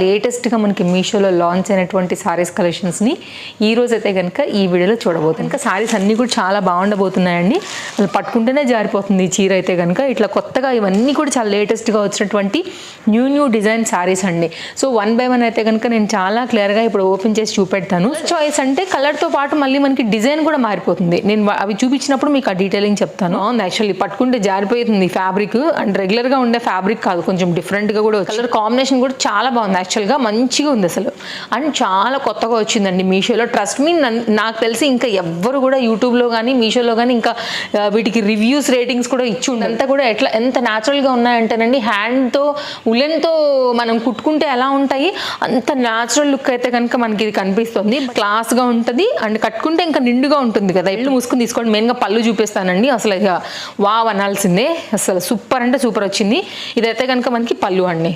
లేటెస్ట్గా మనకి మీషోలో లాంచ్ అయినటువంటి సారీస్ కలెక్షన్స్ని ఈ రోజు అయితే కనుక ఈ వీడియోలో చూడబోతుంది. ఇంకా సారీస్ అన్నీ కూడా చాలా బాగుండబోతున్నాయండి. అసలు పట్టుకుంటేనే జారిపోతుంది ఈ చీర అయితే కనుక. ఇట్లా కొత్తగా ఇవన్నీ కూడా చాలా లేటెస్ట్గా వచ్చినటువంటి న్యూ డిజైన్ సారీస్ అండి. సో 1 by 1 అయితే కనుక నేను చాలా క్లియర్గా ఇప్పుడు ఓపెన్ చేసి చూపెడతాను. చాయిస్ అంటే కలర్తో పాటు మళ్ళీ మనకి డిజైన్ కూడా మారిపోతుంది. నేను అవి చూపించినప్పుడు మీకు ఆ డీటెయిలింగ్ చెప్తాను. యాక్చువల్లీ పట్టుకుంటే జారిపోతుంది ఫ్యాబ్రిక్. అండ్ రెగ్యులర్గా ఉండే ఫ్యాబ్రిక్ కాదు, కొంచెం డిఫరెంట్గా కూడా కలర్ కాంబినేషన్ కూడా చాలా బాగుంది. యాక్చువల్గా మంచిగా ఉంది అసలు. అండ్ చాలా కొత్తగా వచ్చిందండి మీషోలో. ట్రస్ట్ మీ, నాకు తెలిసి ఇంకా ఎవ్వరు కూడా యూట్యూబ్లో కానీ మీషోలో కానీ ఇంకా వీటికి రివ్యూస్ రేటింగ్స్ కూడా ఇచ్చి అంతా కూడా ఎట్లా ఎంత న్యాచురల్గా ఉన్నాయంటేనండి, హ్యాండ్తో ఉలెన్తో మనం కుట్టుకుంటే ఎలా ఉంటాయి అంత న్యాచురల్ లుక్ అయితే కనుక మనకి ఇది కనిపిస్తుంది. క్లాస్గా ఉంటుంది అండ్ కట్టుకుంటే ఇంకా నిండుగా ఉంటుంది కదా. ఇల్లు మూసుకుని తీసుకోండి. మెయిన్గా పళ్ళు చూపిస్తానండి. అసలు ఇక వావ్ అనాల్సిందే. అసలు సూపర్ అంటే సూపర్ వచ్చింది. ఇదైతే కనుక మనకి పళ్ళు అండి.